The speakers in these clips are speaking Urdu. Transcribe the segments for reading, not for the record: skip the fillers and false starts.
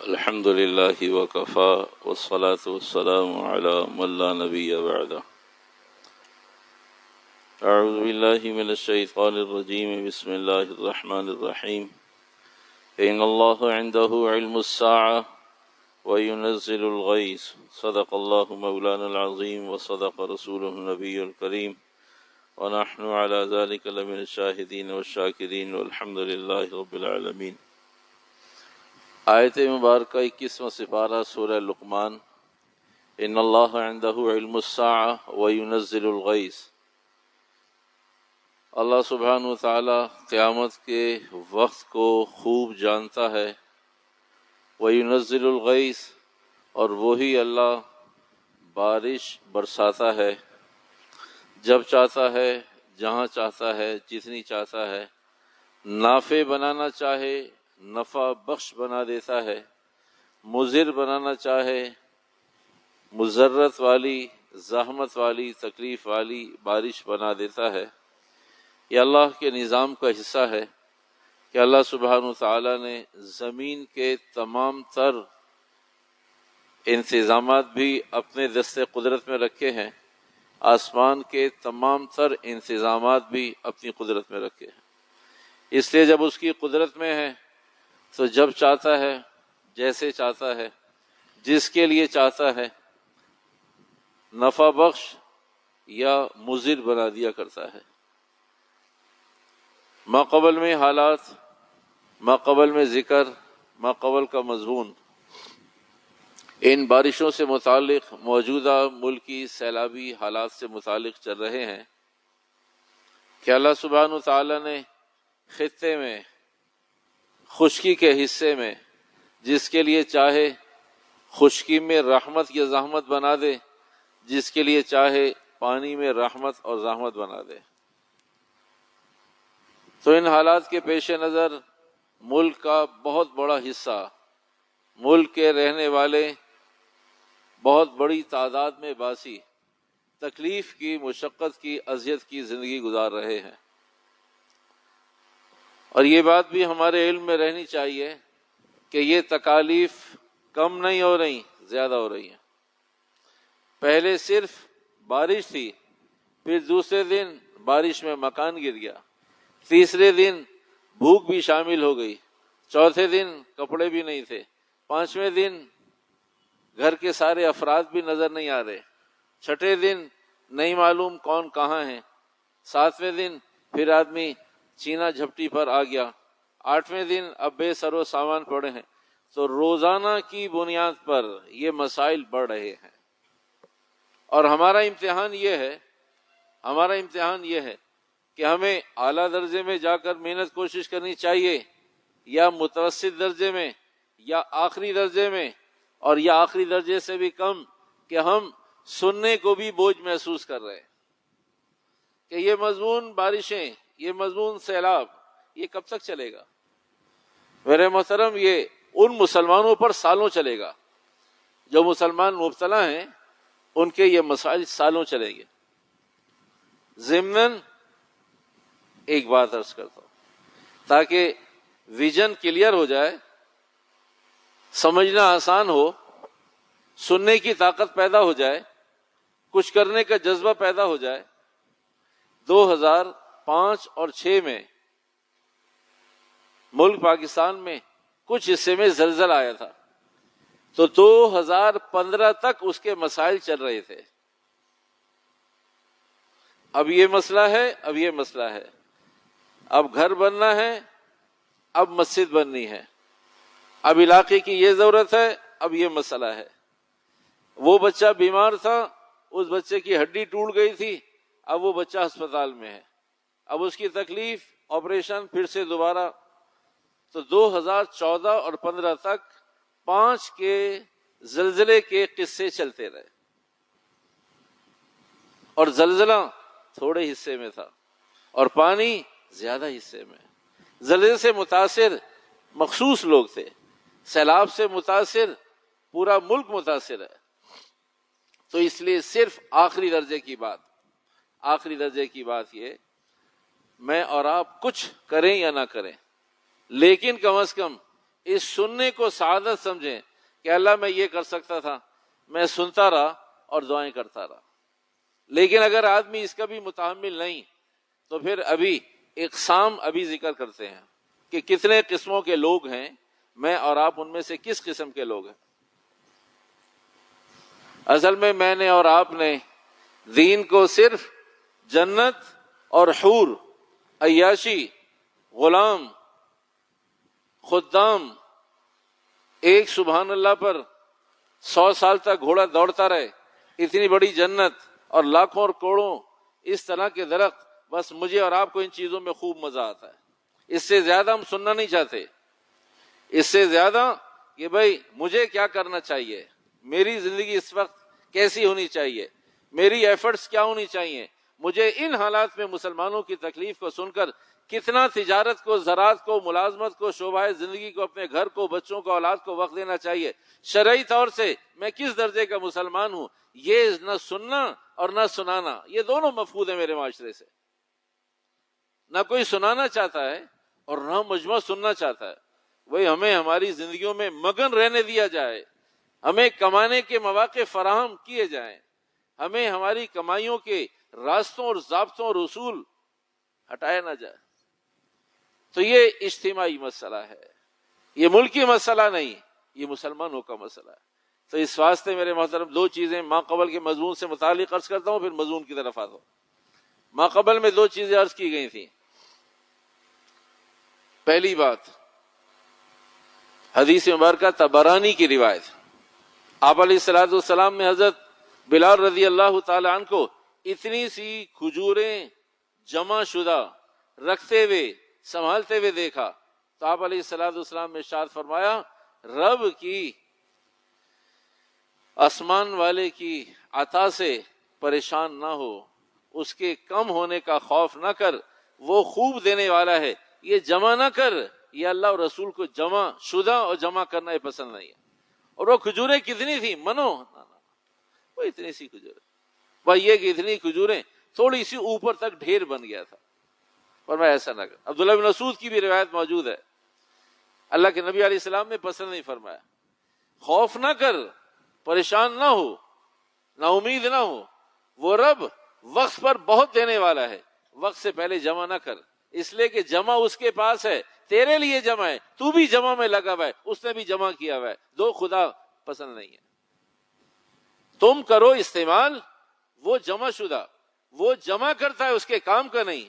الحمد لله وكفى والصلاة والسلام على من لا نبي بعده. أعوذ بالله من الشيطان الرجيم. بسم الله الرحمن الرحيم. إن الله عنده علم الساعة وينزل الغيث. صدق الله مولانا العظيم وصدق رسوله النبي الكريم ونحن على ذلك لمن الشاهدين والشاكرين والحمد لله رب العالمين. آیت مبارکہ 21واں سپارہ سورہ لقمان. ان اللہ عندہ علم الساعہ وینزل الغیث. اللہ سبحانہ وتعالی قیامت کے وقت کو خوب جانتا ہے. وینزل الغیث، اور وہی اللہ بارش برساتا ہے جب چاہتا ہے، جہاں چاہتا ہے، جتنی چاہتا ہے. نافع بنانا چاہے نفع بخش بنا دیتا ہے، مضر بنانا چاہے مضرت والی، زحمت والی، تکلیف والی بارش بنا دیتا ہے. یہ اللہ کے نظام کا حصہ ہے کہ اللہ سبحانہ وتعالی نے زمین کے تمام تر انتظامات بھی اپنے دست قدرت میں رکھے ہیں، آسمان کے تمام تر انتظامات بھی اپنی قدرت میں رکھے ہیں. اس لیے جب اس کی قدرت میں ہے تو جب چاہتا ہے، جیسے چاہتا ہے، جس کے لیے چاہتا ہے، نفع بخش یا مضر بنا دیا کرتا ہے. ماقبل میں حالات، ماقبل میں ذکر، ماقبل کا مضمون ان بارشوں سے متعلق موجودہ ملکی سیلابی حالات سے متعلق چل رہے ہیں کہ اللہ سبحانہ وتعالی نے خطے میں، خشکی کے حصے میں، جس کے لیے چاہے خشکی میں رحمت یا زحمت بنا دے، جس کے لیے چاہے پانی میں رحمت اور زحمت بنا دے. تو ان حالات کے پیش نظر ملک کا بہت بڑا حصہ، ملک کے رہنے والے بہت بڑی تعداد میں باسی تکلیف کی، مشقت کی، اذیت کی زندگی گزار رہے ہیں. اور یہ بات بھی ہمارے علم میں رہنی چاہیے کہ یہ تکالیف کم نہیں ہو رہی، زیادہ ہو رہی ہیں. پہلے صرف بارش تھی، پھر دوسرے دن بارش میں مکان گر گیا، تیسرے دن بھوک بھی شامل ہو گئی، چوتھے دن کپڑے بھی نہیں تھے، پانچویں دن گھر کے سارے افراد بھی نظر نہیں آ رہے، چھٹے دن نہیں معلوم کون کہاں ہیں، ساتویں دن پھر آدمی چینا جھپٹی پر آ گیا، آٹھویں دن اب بے سر و سامان پڑے ہیں. تو روزانہ کی بنیاد پر یہ مسائل بڑھ رہے ہیں. اور ہمارا امتحان یہ ہے کہ ہمیں اعلیٰ درجے میں جا کر محنت کوشش کرنی چاہیے، یا متوسط درجے میں، یا آخری درجے میں، اور یا آخری درجے سے بھی کم کہ ہم سننے کو بھی بوجھ محسوس کر رہے ہیں کہ یہ مضمون بارشیں، یہ مضمون سیلاب، یہ کب تک چلے گا؟ میرے محترم، یہ ان مسلمانوں پر سالوں چلے گا. جو مسلمان مبتلا ہیں ان کے یہ مسائل سالوں چلیں گے. ضمناً ایک بات عرض کرتا ہوں تاکہ ویژن کلیئر ہو جائے، سمجھنا آسان ہو، سننے کی طاقت پیدا ہو جائے، کچھ کرنے کا جذبہ پیدا ہو جائے. 2005 اور 2006 میں ملک پاکستان میں کچھ حصے میں زلزلہ آیا تھا، تو 2015 تک اس کے مسائل چل رہے تھے. اب یہ مسئلہ ہے، اب یہ مسئلہ ہے، اب گھر بننا ہے، اب مسجد بننی ہے، اب علاقے کی یہ ضرورت ہے، اب یہ مسئلہ ہے. وہ بچہ بیمار تھا، اس بچے کی ہڈی ٹوٹ گئی تھی، اب وہ بچہ ہسپتال میں ہے، اب اس کی تکلیف، آپریشن، پھر سے دوبارہ. تو 2014 اور 15 تک 5 کے زلزلے کے قصے چلتے رہے، اور زلزلہ تھوڑے حصے میں تھا اور پانی زیادہ حصے میں. زلزلے سے متاثر مخصوص لوگ تھے، سیلاب سے متاثر پورا ملک متاثر ہے. تو اس لیے صرف آخری درجے کی بات یہ، میں اور آپ کچھ کریں یا نہ کریں، لیکن کم از کم اس سننے کو سعادت سمجھیں کہ اللہ میں یہ کر سکتا تھا، میں سنتا رہا اور دعائیں کرتا رہا. لیکن اگر آدمی اس کا بھی متحمل نہیں تو پھر ابھی اقسام ابھی ذکر کرتے ہیں کہ کتنے قسموں کے لوگ ہیں، میں اور آپ ان میں سے کس قسم کے لوگ ہیں. اصل میں نے اور آپ نے دین کو صرف جنت اور حور، عیاشی، غلام، خدام، ایک سبحان اللہ پر 100 سال تک گھوڑا دوڑتا رہے، اتنی بڑی جنت اور لاکھوں اور کروڑوں اس طرح کے درخت، بس مجھے اور آپ کو ان چیزوں میں خوب مزہ آتا ہے. اس سے زیادہ ہم سننا نہیں چاہتے. اس سے زیادہ کہ بھائی مجھے کیا کرنا چاہیے، میری زندگی اس وقت کیسی ہونی چاہیے، میری ایفرٹس کیا ہونی چاہیے، مجھے ان حالات میں مسلمانوں کی تکلیف کو سن کر کتنا تجارت کو، زراعت کو، ملازمت کو، شعبہ زندگی کو، اپنے گھر کو، بچوں کو، اولاد کو وقت دینا چاہیے. شرعی طور سے میں کس درجے کا مسلمان ہوں، یہ نہ سننا اور نہ سنانا، یہ دونوں مفقود ہیں میرے معاشرے سے. نہ کوئی سنانا چاہتا ہے اور نہ مجمع سننا چاہتا ہے. وہی ہمیں ہماری زندگیوں میں مگن رہنے دیا جائے، ہمیں کمانے کے مواقع فراہم کیے جائیں، ہمیں ہماری کمائیوں کے راستوں اور ضابطوں اور اصول ہٹایا نہ جائے. تو یہ اجتماعی مسئلہ ہے، یہ ملکی مسئلہ نہیں، یہ مسلمانوں کا مسئلہ ہے. تو اس واسطے میرے محترم دو چیزیں ماں قبل کے مضمون سے متعلق عرض کرتا ہوں، پھر مضمون کی طرف آتا ہوں. ماں قبل میں دو چیزیں عرض کی گئی تھیں. پہلی بات حدیث مبارکہ طبرانی کی روایت، آپ علیہ الصلوۃ والسلام نے حضرت بلال رضی اللہ تعالی عنہ کو اتنی سی کھجوریں جمع شدہ رکھتے ہوئے سنبھالتے ہوئے دیکھا تو آپ علیہ الصلوۃ والسلام نے ارشاد فرمایا، رب کی آسمان والے کی عطا سے پریشان نہ ہو، اس کے کم ہونے کا خوف نہ کر، وہ خوب دینے والا ہے، یہ جمع نہ کر. یہ اللہ اور رسول کو جمع شدہ اور جمع کرنا یہ پسند نہیں ہے. اور وہ کھجوریں کتنی تھی منو، وہ اتنی سی کھجوریں، بھائی یہ کہ اتنی کھجوریں، تھوڑی سی اوپر تک ڈھیر بن گیا تھا. اور میں ایسا نہ کر. عبداللہ بن مسعود کی بھی روایت موجود ہے، اللہ کے نبی علیہ السلام نے پسند نہیں فرمایا. خوف نہ کر، پریشان نہ ہو، نا امید نہ ہو، وہ رب وقت پر بہت دینے والا ہے، وقت سے پہلے جمع نہ کر، اس لیے کہ جمع اس کے پاس ہے، تیرے لیے جمع ہے، تو بھی جمع میں لگا ہوا ہے، اس نے بھی جمع کیا ہوا ہے. دو خدا پسند نہیں ہے. تم کرو استعمال وہ جمع شدہ، وہ جمع کرتا ہے اس کے کام کا نہیں،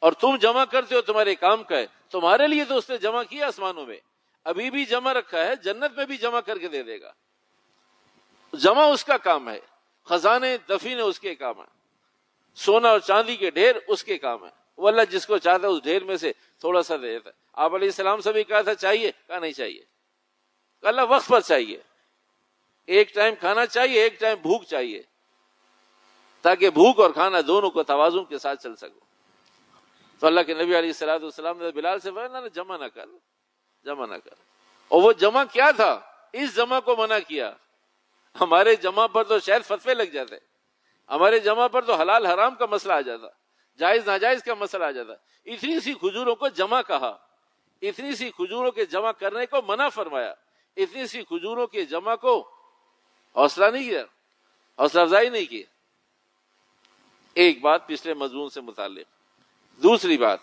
اور تم جمع کرتے ہو تمہارے کام کا ہے. تمہارے لیے تو اس نے جمع کیا آسمانوں میں، ابھی بھی جمع رکھا ہے، جنت میں بھی جمع کر کے دے دے گا. جمع اس کا کام ہے، خزانے دفین اس کے کام ہے، سونا اور چاندی کے ڈھیر اس کے کام ہے. وہ اللہ جس کو چاہتا ہے اس ڈھیر میں سے تھوڑا سا دے دیتا ہے. آپ علیہ السلام سے بھی کہا تھا چاہیے، کہا نہیں چاہیے. اللہ وقت پر چاہیے، ایک ٹائم کھانا چاہیے، ایک ٹائم بھوک چاہیے، تاکہ بھوک اور کھانا دونوں کو توازن کے ساتھ چل سکو. تو اللہ کے نبی علیہ الصلوۃ والسلام نے بلال سے فرمایا جمع نہ کر، جمع نہ کر. اور وہ جمع کیا تھا، اس جمع کو منع کیا. ہمارے جمع پر تو شاید فتوے لگ جاتے، ہمارے جمع پر تو حلال حرام کا مسئلہ آ جاتا، جائز ناجائز کا مسئلہ آ جاتا. اتنی سی کھجوروں کو جمع کہا، اتنی سی کھجوروں کے جمع کرنے کو منع فرمایا، اتنی سی کھجوروں کے جمع کو حوصلہ نہیں کیا، حوصلہ افزائی نہیں کی. ایک بات پچھلے مضمون سے متعلق. دوسری بات،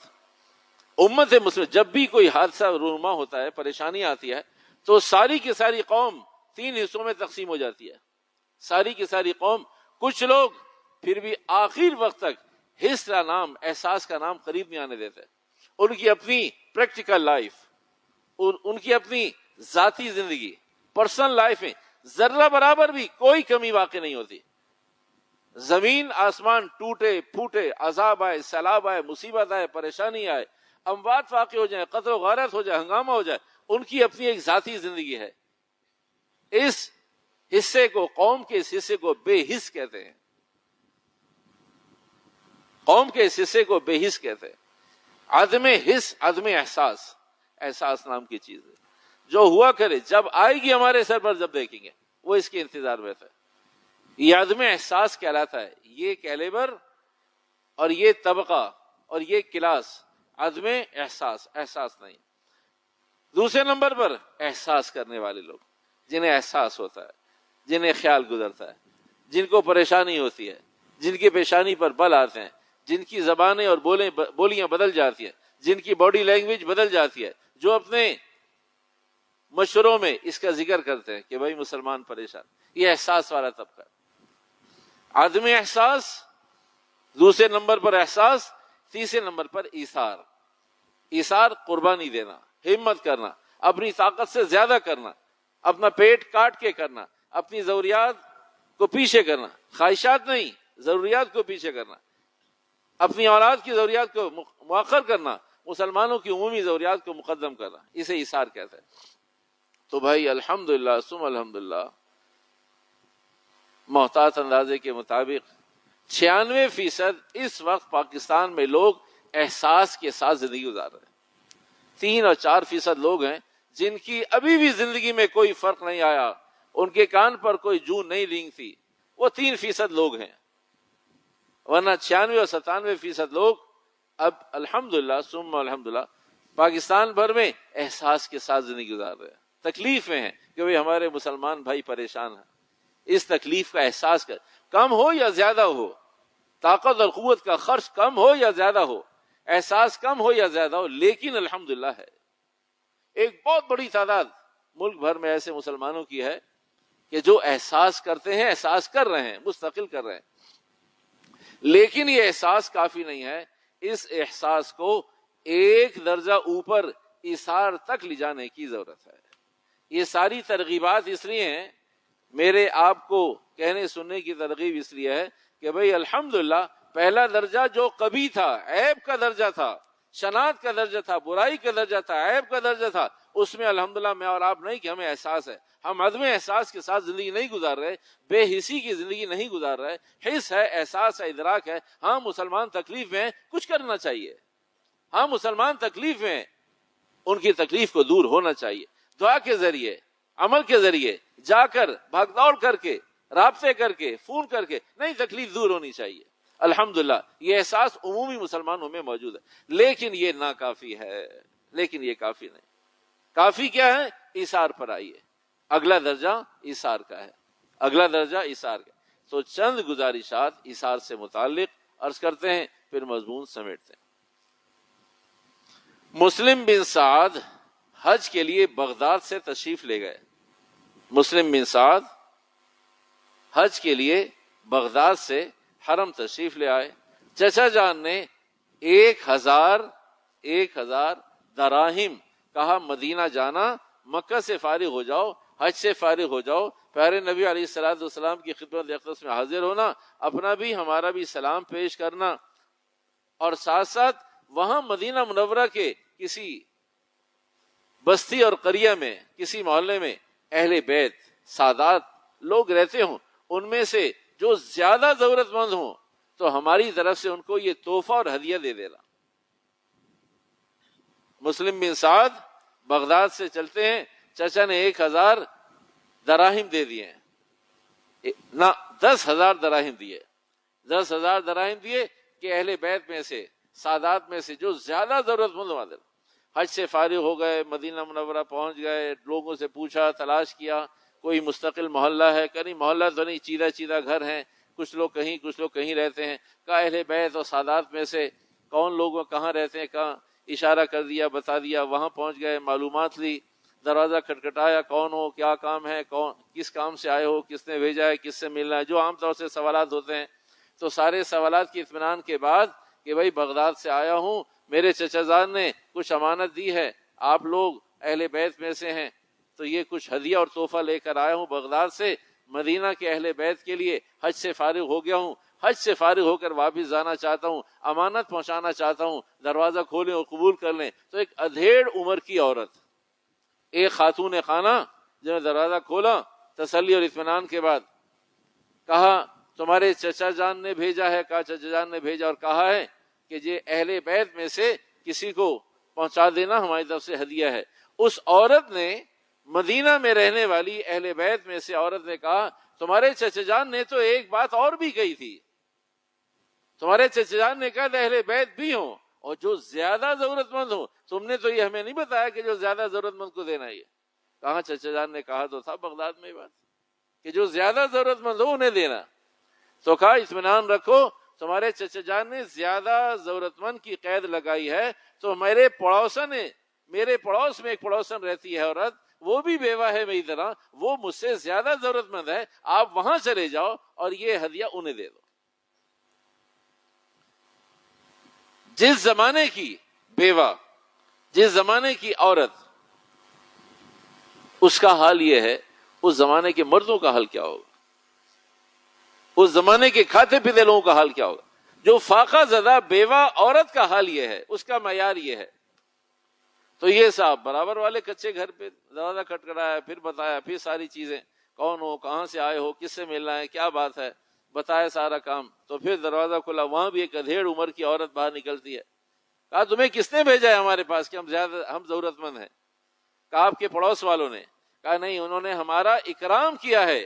امت مسلم جب بھی کوئی حادثہ رونما ہوتا ہے، پریشانی آتی ہے، تو ساری کی ساری قوم 3 حصوں میں تقسیم ہو جاتی ہے. ساری کی ساری قوم، کچھ لوگ پھر بھی آخر وقت تک حس کا نام، احساس کا نام قریب نہیں آنے دیتے. ان کی اپنی پریکٹیکل لائف، ان کی اپنی ذاتی زندگی، پرسنل لائف میں ذرہ برابر بھی کوئی کمی واقع نہیں ہوتی. زمین آسمان ٹوٹے پھوٹے، عذاب آئے، سیلاب آئے، مصیبت آئے، پریشانی آئے، اموات واقع ہو جائیں، قتل و غارت ہو جائے، ہنگامہ ہو جائے، ان کی اپنی ایک ذاتی زندگی ہے. اس حصے کو، قوم کے اس حصے کو بے حس کہتے ہیں. قوم کے اس حصے کو بے حس کہتے ہیں. عدم حس، عدم احساس، احساس نام کی چیز ہے جو ہوا کرے، جب آئے گی ہمارے سر پر جب دیکھیں گے، وہ اس کے انتظار میں تھا. یہ عدم احساس کہلاتا ہے. یہ کیلیبر اور یہ طبقہ اور یہ کلاس عدم احساس، احساس نہیں. دوسرے نمبر پر احساس کرنے والے لوگ، جنہیں احساس ہوتا ہے، جنہیں خیال گزرتا ہے، جن کو پریشانی ہوتی ہے، جن کی پیشانی پر بل آتے ہیں، جن کی زبانیں اور بولیاں بدل جاتی ہیں، جن کی باڈی لینگویج بدل جاتی ہے، جو اپنے مشوروں میں اس کا ذکر کرتے ہیں کہ بھائی مسلمان پریشان. یہ احساس والا طبقہ. عدم احساس، دوسرے نمبر پر احساس، تیسرے نمبر پر ایثار. ایثار قربانی دینا، ہمت کرنا، اپنی طاقت سے زیادہ کرنا، اپنا پیٹ کاٹ کے کرنا، اپنی ضروریات کو پیچھے کرنا، خواہشات نہیں، ضروریات کو پیچھے کرنا، اپنی اولاد کی ضروریات کو مؤخر کرنا، مسلمانوں کی عمومی ضروریات کو مقدم کرنا، اسے ایثار کہتے ہیں. تو بھائی الحمدللہ ثم الحمدللہ، محتاط اندازے کے مطابق 96% اس وقت پاکستان میں لوگ احساس کے ساتھ زندگی گزار رہے ہیں. 3 اور 4% لوگ ہیں جن کی ابھی بھی زندگی میں کوئی فرق نہیں آیا، ان کے کان پر کوئی جون نہیں رینگتی، وہ 3% لوگ ہیں. ورنہ 96 اور 97% لوگ اب الحمدللہ ثم الحمدللہ پاکستان بھر میں احساس کے ساتھ زندگی گزار رہے ہیں. تکلیف میں ہیں کہ بھئی ہمارے مسلمان بھائی پریشان ہیں. اس تکلیف کا احساس کم ہو یا زیادہ ہو، طاقت اور قوت کا خرچ کم ہو یا زیادہ ہو، احساس کم ہو یا زیادہ ہو، لیکن الحمدللہ ہے ایک بہت بڑی تعداد ملک بھر میں ایسے مسلمانوں کی ہے کہ جو احساس کرتے ہیں، احساس کر رہے ہیں، مستقل کر رہے ہیں. لیکن یہ احساس کافی نہیں ہے، اس احساس کو ایک درجہ اوپر ایثار تک لے جانے کی ضرورت ہے. یہ ساری ترغیبات اس لیے ہیں، میرے آپ کو کہنے سننے کی ترغیب اس لیے ہے کہ بھئی الحمدللہ پہلا درجہ جو کبھی تھا، عیب کا درجہ تھا، شناعت کا درجہ تھا، برائی کا درجہ تھا، عیب کا درجہ تھا، اس میں الحمدللہ میں اور آپ نہیں کہ ہمیں احساس ہے. ہم عدم احساس کے ساتھ زندگی نہیں گزار رہے، بے حسی کی زندگی نہیں گزار رہے. حس ہے، احساس ہے، ادراک ہے. ہاں مسلمان تکلیف میں ہیں، کچھ کرنا چاہیے. ہاں مسلمان تکلیف میں ہیں، ان کی تکلیف کو دور ہونا چاہیے. دعا کے ذریعے، عمل کے ذریعے، جا کر بھاگ دوڑ کر کے، رابطے کر کے، فون کر کے نہیں، تکلیف دور ہونی چاہیے. الحمدللہ یہ احساس عمومی مسلمانوں میں موجود ہے، لیکن یہ ناکافی ہے. لیکن یہ کافی نہیں. کافی کیا ہے؟ ایثار پر آئیے. اگلا درجہ ایثار کا ہے، اگلا درجہ ایثار کا. تو چند گزارشات ایثار سے متعلق عرض کرتے ہیں، پھر مضمون سمیٹتے ہیں. مسلم بن سعد حج کے لیے بغداد سے تشریف لے گئے. مسلم بن سعد حج کے لیے بغداد سے حرم تشریف لے آئے. چچا جان نے 1000 دراہم کہا مدینہ جانا، مکہ سے فارغ ہو جاؤ، حج سے فارغ ہو جاؤ، پیارے نبی علیہ الصلوۃ والسلام کی خدمت اقدس میں حاضر ہونا، اپنا بھی ہمارا بھی سلام پیش کرنا، اور ساتھ ساتھ وہاں مدینہ منورہ کے کسی بستی اور قریہ میں، کسی محلے میں اہل بیت سادات لوگ رہتے ہوں، ان میں سے جو زیادہ ضرورت مند ہوں تو ہماری طرف سے ان کو یہ تحفہ اور ہدیہ دے دینا. مسلم بن سعد بغداد سے چلتے ہیں، چچا نے 1000 دراہم دے دیے ہیں، نہ 10,000 دراہم دیے. 10,000 دراہم دیے کہ اہل بیت میں سے، سادات میں سے جو زیادہ ضرورت مند ہوا. حج سے فارغ ہو گئے، مدینہ منورہ پہنچ گئے، لوگوں سے پوچھا، تلاش کیا کوئی مستقل محلہ ہے. کہیں محلہ تو نہیں، چیدہ چیدہ گھر ہیں، کچھ لوگ کہیں کچھ لوگ کہیں رہتے ہیں. کہا اہل بیت اور سادات میں سے کون لوگ کہاں رہتے ہیں، کہاں، اشارہ کر دیا، بتا دیا. وہاں پہنچ گئے، معلومات لی، دروازہ کھٹکھٹایا، کون ہو، کیا کام ہے، کون کس کام سے آئے ہو، کس نے بھیجا ہے، کس سے ملنا ہے، جو عام طور سے سوالات ہوتے ہیں. تو سارے سوالات کی اطمینان کے بعد کہ بھائی بغداد سے آیا ہوں، میرے چچا جان نے کچھ امانت دی ہے، آپ لوگ اہل بیت میں سے ہیں، تو یہ کچھ ہدیہ اور تحفہ لے کر آیا ہوں بغداد سے، مدینہ کے اہل بیت کے لیے. حج سے فارغ ہو گیا ہوں، حج سے فارغ ہو کر واپس جانا چاہتا ہوں، امانت پہنچانا چاہتا ہوں، دروازہ کھولیں اور قبول کر لیں. تو ایک ادھیڑ عمر کی عورت، ایک خاتون خانہ، جنہوں نے دروازہ کھولا تسلی اور اطمینان کے بعد، کہا تمہارے چچا جان نے بھیجا ہے. کہا چچا جان نے بھیجا اور کہا ہے کہ یہ اہل بیت میں سے کسی کو پہنچا دینا، ہماری طرف سے ہدیہ ہے. اس عورت نے، مدینہ میں رہنے والی اہل بیت میں سے عورت نے کہا تمہارے چچا جان نے تو ایک بات اور بھی کہی تھی. تمہارے چچا جان نے کہا اہل بیت بھی ہوں اور جو زیادہ ضرورت مند ہو. تم نے تو یہ ہمیں نہیں بتایا کہ جو زیادہ ضرورت مند کو دینا ہے. کہاں چچا جان نے کہا تو تھا بغداد میں بات کہ جو زیادہ ضرورت مند ہو انہیں دینا. تو کہا اطمینان رکھو, تمہارے چچا جان نے زیادہ ضرورت مند کی قید لگائی ہے, تو میرے پڑوسن میرے پڑوس میں ایک پڑوسن رہتی ہے عورت, وہ بھی بیوہ ہے میری طرح, وہ مجھ سے زیادہ ضرورت مند ہے, آپ وہاں چلے جاؤ اور یہ ہدیہ انہیں دے دو. جس زمانے کی بیوہ, جس زمانے کی عورت, اس کا حال یہ ہے, اس زمانے کے مردوں کا حال کیا ہوگا؟ اس زمانے کے کھاتے پیتے لوگوں کا حال کیا ہوگا؟ جو فاقہ زدہ بیوہ عورت کا حال یہ ہے, اس کا معیار یہ ہے. تو یہ صاحب برابر والے کچے گھر پہ دروازہ کھٹکھٹایا, پھر بتایا, پھر ساری چیزیں, کون ہو, کہاں سے آئے ہو, کس سے ملنا ہے, کیا بات ہے, بتایا سارا کام. تو پھر دروازہ کھلا, وہاں بھی ایک ادھیڑ عمر کی عورت باہر نکلتی ہے. کہا تمہیں کس نے بھیجا ہے ہمارے پاس کہ ہم ضرورت مند ہیں؟ کہا آپ کے پڑوس والوں نے. کہا نہیں, انہوں نے ہمارا اکرام کیا ہے,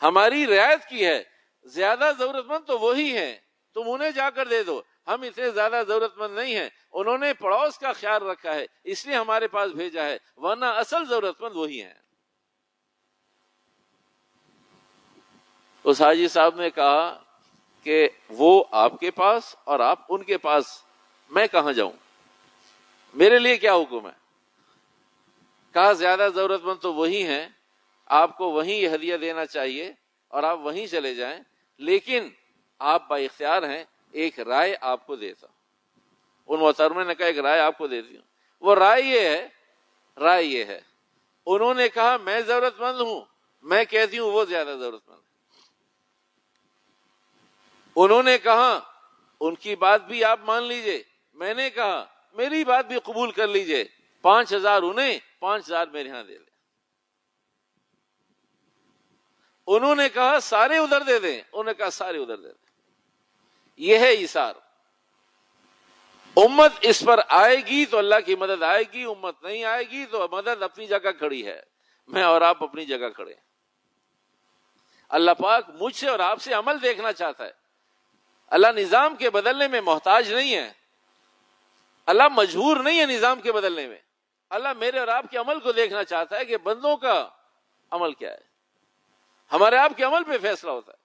ہماری رعایت کی ہے, زیادہ ضرورت مند تو وہی ہیں, تم انہیں جا کر دے دو, ہم اتنے زیادہ ضرورت مند نہیں ہیں, انہوں نے پڑوس کا خیال رکھا ہے اس لیے ہمارے پاس بھیجا ہے, ورنہ اصل ضرورت مند وہی ہیں. اس حاجی صاحب نے کہا کہ وہ آپ کے پاس اور آپ ان کے پاس, میں کہاں جاؤں, میرے لیے کیا حکم ہے؟ کہا زیادہ ضرورت مند تو وہی ہیں, آپ کو وہیں یہ ہدیہ دینا چاہیے اور آپ وہیں چلے جائیں, لیکن آپ با اختیار ہیں, ایک رائے آپ کو دیتا ہوں. ان محترمہ نے کہا ایک رائے آپ کو دیتی ہوں. وہ رائے یہ ہے, انہوں نے کہا میں ضرورت مند ہوں, میں کہتی ہوں وہ زیادہ ضرورت مند ہے. انہوں نے کہا ان کی بات بھی آپ مان لیجئے, میں نے کہا میری بات بھی قبول کر لیجئے, 5,000 انہیں, 5,000 میرے ہاں دے دیں. انہوں نے کہا سارے ادھر دے دیں, انہوں نے کہا سارے ادھر دے دیں. یہ ہے ایثار. امت اس پر آئے گی تو اللہ کی مدد آئے گی, امت نہیں آئے گی تو مدد اپنی جگہ کھڑی ہے. میں اور آپ اپنی جگہ کھڑے ہیں. اللہ پاک مجھ سے اور آپ سے عمل دیکھنا چاہتا ہے. اللہ نظام کے بدلنے میں محتاج نہیں ہے, اللہ مجبور نہیں ہے نظام کے بدلنے میں. اللہ میرے اور آپ کے عمل کو دیکھنا چاہتا ہے کہ بندوں کا عمل کیا ہے. ہمارے آپ کے عمل پہ فیصلہ ہوتا ہے,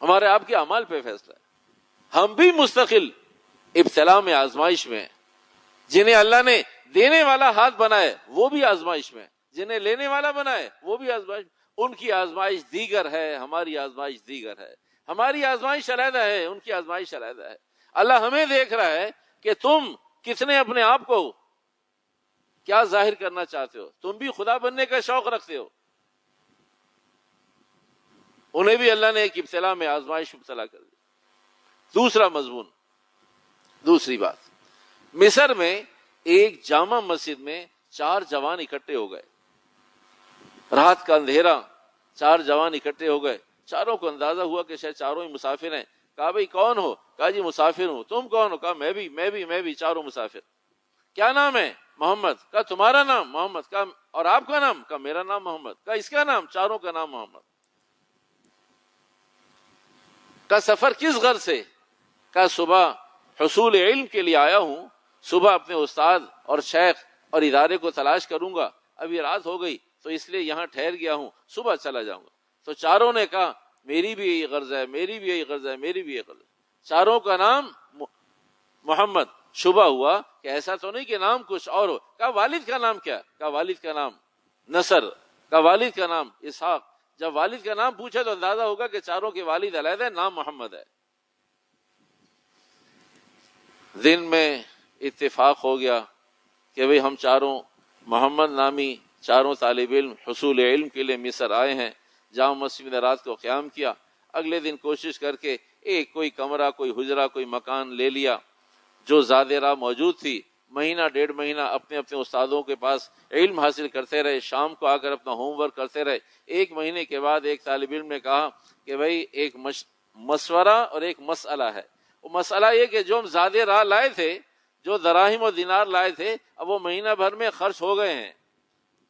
ہمارے آپ کے اعمال پہ فیصلہ ہے. ہم بھی مستقل ابتلا میں, آزمائش میں. جنہیں اللہ نے دینے والا ہاتھ بنائے وہ بھی آزمائش میں, جنہیں لینے والا بنائے وہ بھی آزمائش. ان کی آزمائش دیگر ہے, ہماری آزمائش دیگر ہے. ہماری آزمائش علیحدہ ہے, ان کی آزمائش علیحدہ ہے. اللہ ہمیں دیکھ رہا ہے کہ تم کتنے اپنے آپ کو کیا ظاہر کرنا چاہتے ہو. تم بھی خدا بننے کا شوق رکھتے ہو, انہیں بھی اللہ نے ایک ابتلا میں, آزمائش مبتلا کر دی. دوسرا مضمون, دوسری بات, مصر میں ایک جامع مسجد میں 4 جوان اکٹھے ہو گئے. رات کا اندھیرا, 4 جوان اکٹھے ہو گئے. چاروں کو اندازہ ہوا کہ شاید چاروں ہی مسافر ہیں. کہا بھئی کون ہو؟ کہا جی مسافر ہوں. تم کون ہو؟ کہا میں بھی, چاروں مسافر. کیا نام ہے؟ محمد. کہا تمہارا نام؟ محمد. کہا اور آپ کا نام؟ کہا میرا نام محمد. کہا اس کا نام؟ چاروں کا نام محمد. کہا سفر کس غرض سے؟ کہا صبح حصول علم کے لیے آیا ہوں, صبح اپنے استاد اور شیخ اور ادارے کو تلاش کروں گا, ابھی رات ہو گئی تو اس لیے یہاں ٹھہر گیا ہوں, صبح چلا جاؤں گا. تو چاروں نے کہا میری بھی یہی غرض ہے, میری بھی یہی غرض ہے, میری بھی یہی غرض ہے. چاروں کا نام محمد. شبہ ہوا کہ ایسا تو نہیں کہ نام کچھ اور ہو. کہا والد کا نام کیا؟ کہا والد کا نام نصر. کہا والد کا نام اسحاق. جب والد کا نام پوچھا تو اندازہ ہوگا کہ چاروں کے والد علیحدہ ہے, نام محمد ہے. دن میں اتفاق ہو گیا کہ بھئی ہم چاروں محمد نامی چاروں طالب علم حصول علم کے لیے مصر آئے ہیں. جامع مسجد میں رات کو قیام کیا. اگلے دن کوشش کر کے ایک کوئی کمرہ, کوئی حجرہ, کوئی مکان لے لیا جو زیادہ راہ موجود تھی. مہینہ 1.5 مہینہ اپنے استادوں کے پاس علم حاصل کرتے رہے, شام کو آ کر اپنا ہوم ورک کرتے رہے. 1 مہینے کے بعد ایک طالب علم نے کہا کہ بھئی ایک مشورہ اور ایک مسئلہ ہے. وہ مسئلہ یہ کہ جو ہم زیادہ راہ لائے تھے, جو دراہم و دینار لائے تھے, اب وہ مہینہ بھر میں خرچ ہو گئے ہیں,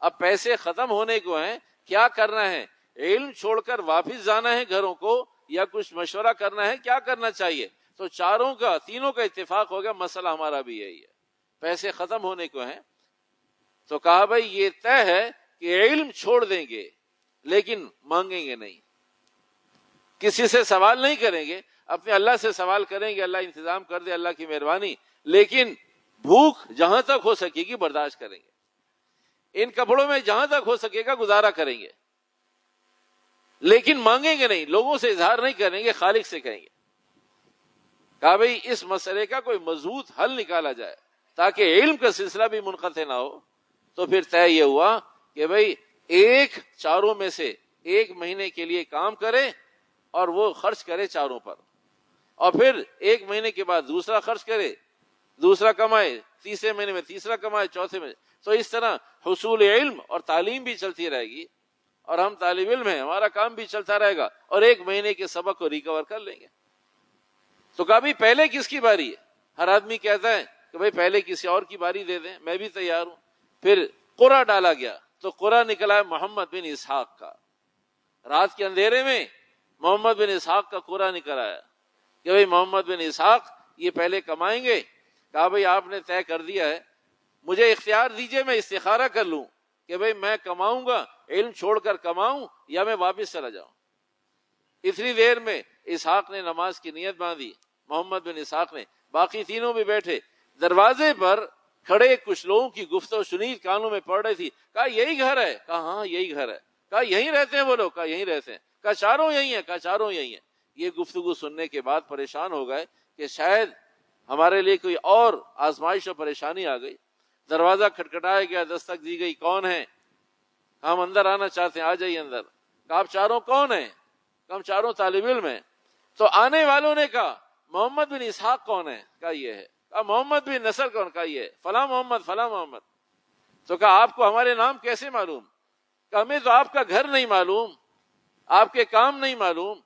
اب پیسے ختم ہونے کو ہیں, کیا کرنا ہے؟ علم چھوڑ کر واپس جانا ہے گھروں کو یا کچھ مشورہ کرنا ہے, کیا کرنا چاہیے؟ تو تینوں کا اتفاق ہو گیا مسئلہ ہمارا بھی یہی ہے، پیسے ختم ہونے کو ہیں. تو کہا بھائی یہ طے ہے کہ علم چھوڑ دیں گے لیکن مانگیں گے نہیں، کسی سے سوال نہیں کریں گے، اپنے اللہ سے سوال کریں گے، اللہ انتظام کر دے، اللہ کی مہربانی، لیکن بھوک جہاں تک ہو سکے گی برداشت کریں گے، ان کپڑوں میں جہاں تک ہو سکے گا گزارا کریں گے، لیکن مانگیں گے نہیں، لوگوں سے اظہار نہیں کریں گے، خالق سے کہیں گے. کہا بھئی اس مسئلے کا کوئی مضبوط حل نکالا جائے تاکہ علم کا سلسلہ بھی منقطع نہ ہو. تو پھر طے یہ ہوا کہ بھئی چاروں میں سے ایک مہینے کے لیے کام کرے اور وہ خرچ کرے چاروں پر، اور پھر ایک مہینے کے بعد دوسرا خرچ کرے، دوسرا کمائے، تیسرے مہینے میں تیسرا کمائے، چوتھے میں. تو اس طرح حصول علم اور تعلیم بھی چلتی رہے گی، اور ہم طالب علم ہیں، ہمارا کام بھی چلتا رہے گا، اور ایک مہینے کے سبق کو ریکور کر لیں گے. تو کہا بھی پہلے کس کی باری ہے؟ ہر آدمی کہتا ہے کہ بھئی پہلے کسی اور کی باری دے دیں، میں بھی تیار ہوں. پھر قرعہ ڈالا گیا تو قرعہ نکلا ہے محمد بن اسحاق کا. رات کے اندھیرے میں محمد بن اسحاق کا قرعہ نکل آیا کہ بھئی محمد بن اسحاق یہ پہلے کمائیں گے. کہا بھئی آپ نے طے کر دیا ہے، مجھے اختیار دیجئے، میں استخارہ کر لوں کہ بھئی میں کماؤں گا، علم چھوڑ کر کماؤں یا میں واپس چلا جاؤں. اتنی دیر میں اسحاق نے نماز کی نیت باندھی، محمد بن اسحاق نے، باقی تینوں بھی بیٹھے. دروازے پر کھڑے کچھ لوگوں کی گفتگو شنید کانوں میں پڑ رہی تھی. کہا یہی گھر ہے؟ کہا ہاں یہی گھر ہے. کہا یہیں رہتے ہیں وہ لوگ؟ کہا یہیں رہتے ہیں. کہا چاروں یہی ہیں؟ کہا چاروں یہی ہیں. یہ گفتگو سننے کے بعد پریشان ہو گئے کہ شاید ہمارے لیے کوئی اور آزمائش اور پریشانی آ گئی. دروازہ کھٹکھٹایا گیا، دستک دی گئی، کون ہے؟ ہم اندر آنا چاہتے ہیں، آ جائیے اندر. کہا آپ چاروں کون ہیں؟ ہم چاروں طالب علم ہیں. تو آنے والوں نے کہا محمد بن اسحاق کون ہے؟ کہا یہ ہے. کہا محمد بن نصر کون؟ کہا یہ ہے، فلاں محمد فلاں محمد. تو کہا آپ کو ہمارے نام کیسے معلوم؟ کہا ہمیں تو آپ کا گھر نہیں معلوم، آپ کے کام نہیں معلوم.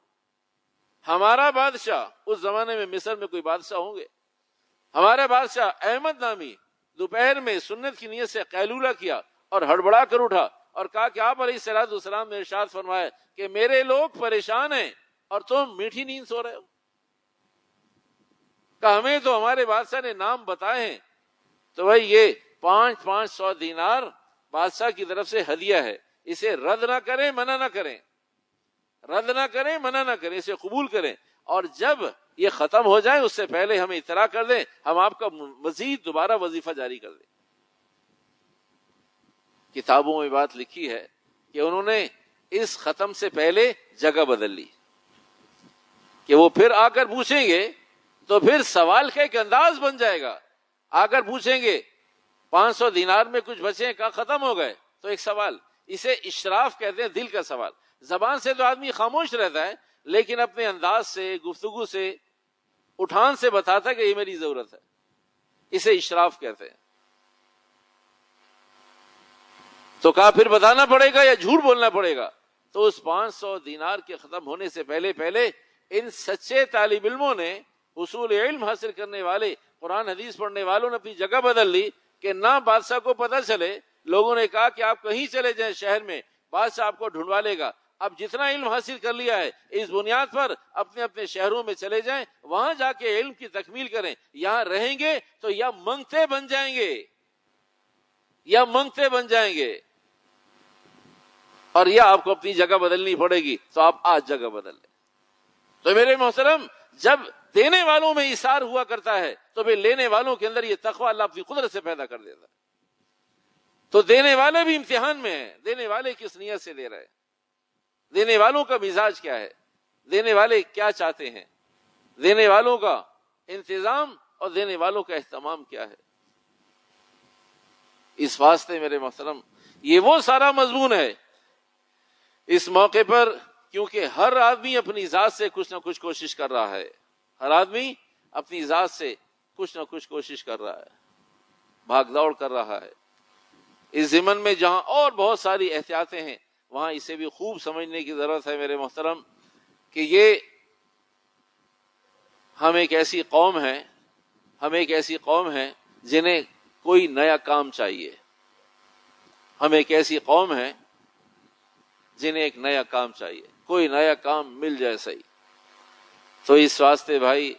ہمارا بادشاہ، اس زمانے میں مصر میں کوئی بادشاہ ہوں گے، ہمارا بادشاہ احمد نامی دوپہر میں سنت کی نیت سے قیلولہ کیا اور ہڑبڑا کر اٹھا اور کہا کہ آپ علیہ السلام نے ارشاد فرمایا کہ میرے لوگ پریشان ہیں اور تم میٹھی نیند سو رہے ہو. کہ ہمیں تو ہمارے بادشاہ نے نام بتائے ہیں. تو بھائی یہ 500 دینار بادشاہ کی طرف سے ہدیہ ہے، اسے رد نہ کریں، منع نہ کریں، رد نہ کریں، منع نہ کریں، اسے قبول کریں، اور جب یہ ختم ہو جائے اس سے پہلے ہمیں اطلاع کر دیں، ہم آپ کا مزید دوبارہ وظیفہ جاری کر دیں. کتابوں میں بات لکھی ہے کہ انہوں نے اس ختم سے پہلے جگہ بدل لی کہ وہ پھر آ کر پوچھیں گے تو پھر سوال کا ایک انداز بن جائے گا. آ کر پوچھیں گے 500 دینار میں کچھ بچے ہیں، کہاں ختم ہو گئے؟ تو ایک سوال، اسے اشراف کہتے ہیں، دل کا سوال. زبان سے تو آدمی خاموش رہتا ہے لیکن اپنے انداز سے، گفتگو سے، اٹھان سے بتاتا ہے کہ یہ میری ضرورت ہے. اسے اشراف کہتے ہیں. تو کہا پھر بتانا پڑے گا یا جھوٹ بولنا پڑے گا؟ تو اس 500 دینار کے ختم ہونے سے پہلے ان سچے طالب علموں نے، حصول علم حاصل کرنے والے، قرآن حدیث پڑھنے والوں نے اپنی جگہ بدل لی کہ نہ بادشاہ کو پتہ چلے. لوگوں نے کہا کہ آپ کہیں چلے جائیں شہر میں، بادشاہ آپ کو ڈھونڈوا لے گا. اب جتنا علم حاصل کر لیا ہے اس بنیاد پر اپنے اپنے شہروں میں چلے جائیں، وہاں جا کے علم کی تکمیل کریں. یہاں رہیں گے تو یا منگتے بن جائیں گے، یا منگتے بن جائیں گے، اور یا آپ کو اپنی جگہ بدلنی پڑے گی. تو آپ آج جگہ بدل لیں. تو میرے محترم، جب دینے والوں میں ایثار ہوا کرتا ہے تو پھر لینے والوں کے اندر یہ تقوی اللہ اپنی قدرت سے پیدا کر دیتا ہے. تو دینے والے بھی امتحان میں ہیں. دینے والے کس نیت سے دے رہے، دینے والوں کا مزاج کیا ہے، دینے والے کیا چاہتے ہیں، دینے والوں کا انتظام اور دینے والوں کا اہتمام کیا ہے. اس واسطے میرے محترم یہ وہ سارا مضمون ہے. اس موقع پر کیونکہ ہر آدمی اپنی ذات سے کچھ نہ کچھ کوشش کر رہا ہے، ہر آدمی اپنی ذات سے کچھ نہ کچھ کوشش کر رہا ہے، بھاگ دوڑ کر رہا ہے. اس ضمن میں جہاں اور بہت ساری احتیاطیں ہیں وہاں اسے بھی خوب سمجھنے کی ضرورت ہے میرے محترم کہ یہ ہم ایک ایسی قوم ہے جنہیں کوئی نیا کام چاہیے. ہم ایک ایسی قوم ہے جنہیں ایک نیا کام چاہیے، کوئی نیا کام مل جائے صحیح. تو اس واسطے بھائی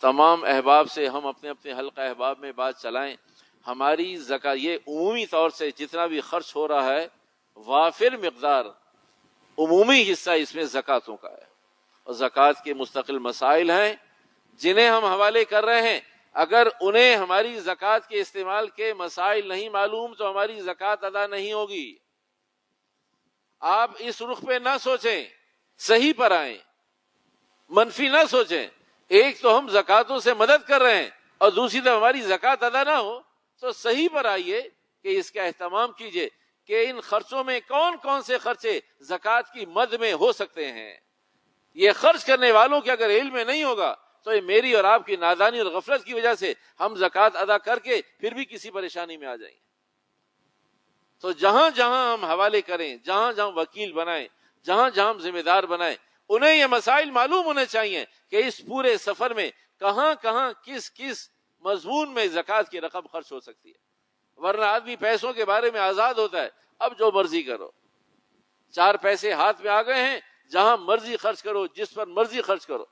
تمام احباب سے ہم اپنے اپنے حلقہ احباب میں بات چلائیں. ہماری زکات، یہ عمومی طور سے جتنا بھی خرچ ہو رہا ہے وافر مقدار عمومی حصہ اس میں زکاتوں کا ہے، اور زکات کے مستقل مسائل ہیں جنہیں ہم حوالے کر رہے ہیں. اگر انہیں ہماری زکات کے استعمال کے مسائل نہیں معلوم تو ہماری زکات ادا نہیں ہوگی. آپ اس رخ پہ نہ سوچیں، صحیح پر آئیں، منفی نہ سوچیں. ایک تو ہم زکاتوں سے مدد کر رہے ہیں اور دوسری طرف ہماری زکات ادا نہ ہو، تو صحیح پر آئیے کہ اس کا اہتمام کیجئے کہ ان خرچوں میں کون کون سے خرچے زکات کی مد میں ہو سکتے ہیں. یہ خرچ کرنے والوں کے اگر علم میں نہیں ہوگا تو یہ میری اور آپ کی نادانی اور غفلت کی وجہ سے ہم زکات ادا کر کے پھر بھی کسی پریشانی میں آ جائیں گے. تو جہاں جہاں ہم حوالے کریں، جہاں جہاں وکیل بنائیں، جہاں جہاں ہم ذمہ دار بنائیں، انہیں یہ مسائل معلوم ہونے چاہیے کہ اس پورے سفر میں کہاں کہاں کس کس مضمون میں زکات کی رقم خرچ ہو سکتی ہے. ورنہ آدمی پیسوں کے بارے میں آزاد ہوتا ہے، اب جو مرضی کرو، 4 پیسے ہاتھ میں آ گئے ہیں، جہاں مرضی خرچ کرو، جس پر مرضی خرچ کرو.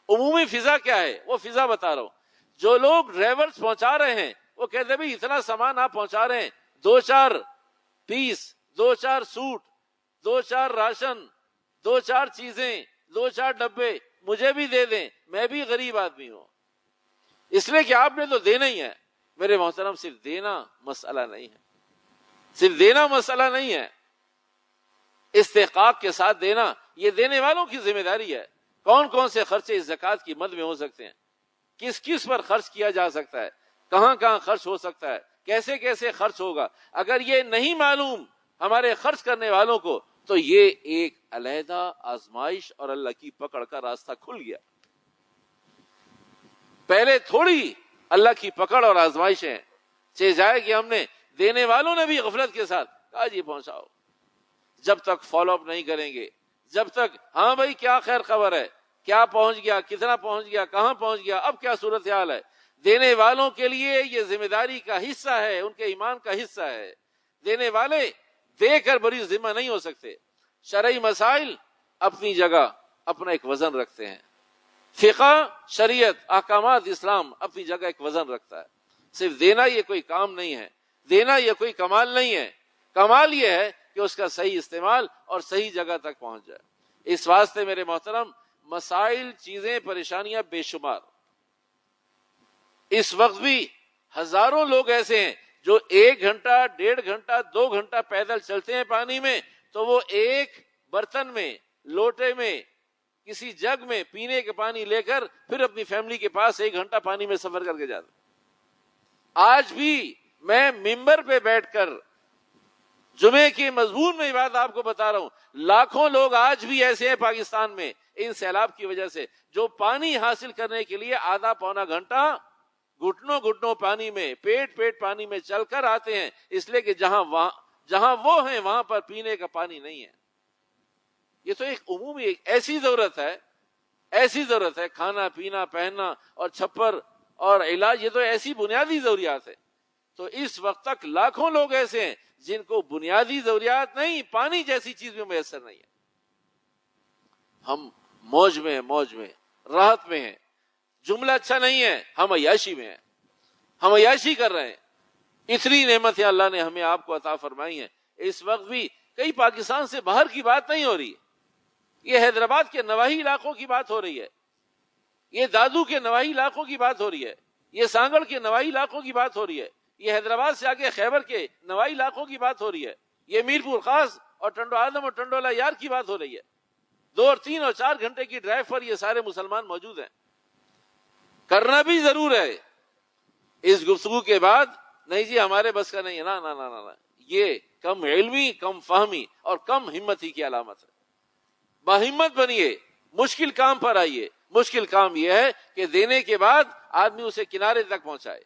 عمومی فضا کیا ہے وہ فضا بتا رہا ہوں. جو لوگ ڈرائیورز پہنچا رہے ہیں وہ کہتے ہیں بھئی اتنا سامان آپ پہنچا رہے ہیں، 2-4 پیس، 2-4 سوٹ، 2-4 راشن، 2-4 چیزیں، 2-4 ڈبے مجھے بھی دے دیں، میں بھی غریب آدمی ہوں، اس لیے کہ آپ نے تو دینا ہی ہے. میرے محترم، صرف دینا مسئلہ نہیں ہے، صرف دینا مسئلہ نہیں ہے. استحقاق کے ساتھ دینا یہ دینے والوں کی ذمہ داری ہے. کون کون سے خرچے اس زکات کی مد میں ہو سکتے ہیں، کس کس پر خرچ کیا جا سکتا ہے، کہاں کہاں خرچ ہو سکتا ہے، کیسے کیسے خرچ ہوگا. اگر یہ نہیں معلوم ہمارے خرچ کرنے والوں کو تو یہ ایک علیحدہ آزمائش اور اللہ کی پکڑ کا راستہ کھل گیا. پہلے تھوڑی اللہ کی پکڑ اور آزمائشیں چہ جائے کہ ہم نے دینے والوں نے بھی غفلت کے ساتھ کہا جی پہنچاؤ. جب تک فالو اپ نہیں کریں گے، جب تک ہاں بھائی کیا خیر خبر ہے، کیا پہنچ گیا، کتنا پہنچ گیا، کہاں پہنچ گیا، اب کیا صورتحال ہے، دینے والوں کے لیے یہ ذمہ داری کا حصہ ہے، ان کے ایمان کا حصہ ہے. دینے والے دے کر بڑی ذمہ نہیں ہو سکتے. شرعی مسائل اپنی جگہ اپنا ایک وزن رکھتے ہیں، فقہ، شریعت، احکامات اسلام اپنی جگہ ایک وزن رکھتا ہے. صرف دینا یہ کوئی کام نہیں ہے، دینا یہ کوئی کمال نہیں ہے. کمال یہ ہے کہ اس کا صحیح استعمال اور صحیح جگہ تک پہنچ جائے. اس واسطے میرے محترم، مسائل، چیزیں، پریشانیاں بے شمار. اس وقت بھی ہزاروں لوگ ایسے ہیں جو 1 گھنٹہ، 1.5 گھنٹہ، 2 گھنٹہ پیدل چلتے ہیں پانی میں، تو وہ ایک برتن میں، لوٹے میں، کسی جگ میں پینے کے پانی لے کر پھر اپنی فیملی کے پاس 1 گھنٹہ پانی میں سفر کر کے جاتے. آج بھی میں ممبر پہ بیٹھ کر جمعے کے مضمون میں بات آپ کو بتا رہا ہوں، لاکھوں لوگ آج بھی ایسے ہیں پاکستان میں ان سیلاب کی وجہ سے، جو پانی حاصل کرنے کے لیے آدھا پونا گھنٹہ گھٹنوں گھٹنوں پانی میں، پیٹ پانی میں چل کر آتے ہیں، اس لیے کہ جہاں وہ ہیں وہاں پر پینے کا پانی نہیں ہے. یہ تو ایک عمومی ایک ایسی ضرورت ہے، کھانا پینا، پہننا اور چھپر اور علاج، یہ تو ایسی بنیادی ضروریات ہے. تو اس وقت تک لاکھوں لوگ ایسے ہیں جن کو بنیادی ضروریات نہیں، پانی جیسی چیز بھی میسر نہیں ہے. ہم موج میں راحت میں ہیں. جملہ اچھا نہیں ہے، ہم عیاشی میں ہیں، ہم عیاشی کر رہے ہیں. اتنی نعمتیں اللہ نے ہمیں آپ کو عطا فرمائی ہیں. اس وقت بھی کئی پاکستان سے باہر کی بات نہیں ہو رہی، یہ حیدرآباد کے نواحی علاقوں کی بات ہو رہی ہے، یہ دادو کے نواحی علاقوں کی بات ہو رہی ہے، یہ سانگڑ کے نواحی علاقوں کی بات ہو رہی ہے، یہ حیدرآباد سے آگے خیبر کے نواحی علاقوں کی بات ہو رہی ہے، یہ میرپور خاص اور ٹنڈو آدم اور ٹنڈولا یار کی بات ہو رہی ہے. 2 اور 3 اور 4 گھنٹے کی ڈرائیو پر یہ سارے مسلمان موجود ہیں. کرنا بھی ضرور ہے. اس گفتگو کے بعد نہیں جی ہمارے بس کا نہیں ہے، نا، یہ کم علمی، کم فہمی اور کم ہمتی کی علامت ہے. باہمت بنیے، مشکل کام پر آئیے. مشکل کام یہ ہے کہ دینے کے بعد آدمی اسے کنارے تک پہنچائے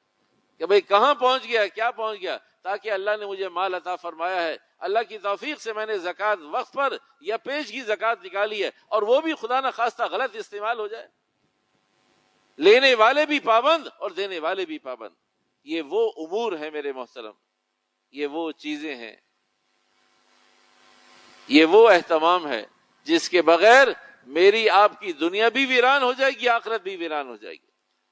کہ بھئی کہاں پہنچ گیا، کیا پہنچ گیا، تاکہ اللہ نے مجھے مال عطا فرمایا ہے، اللہ کی توفیق سے میں نے زکوٰۃ وقت پر یا پیشگی زکوٰۃ نکالی ہے، اور وہ بھی خدا نہ خواستہ غلط استعمال ہو جائے. لینے والے بھی پابند اور دینے والے بھی پابند. یہ وہ امور ہیں میرے محترم، یہ وہ چیزیں ہیں، یہ وہ اہتمام ہے جس کے بغیر میری آپ کی دنیا بھی ویران ہو جائے گی، آخرت بھی ویران ہو جائے گی.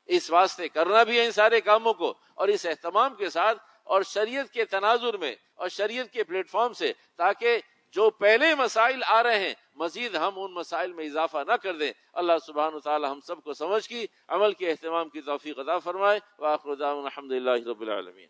اس واسطے کرنا بھی ہے ان سارے کاموں کو، اور اس اہتمام کے ساتھ اور شریعت کے تناظر میں اور شریعت کے پلیٹ فارم سے، تاکہ جو پہلے مسائل آ رہے ہیں مزید ہم ان مسائل میں اضافہ نہ کر دیں۔ اللہ سبحانہ وتعالی ہم سب کو سمجھ کی عمل کے اہتمام کی توفیق عطا فرمائے۔ وآخر دعوانا الحمدللہ رب العالمین۔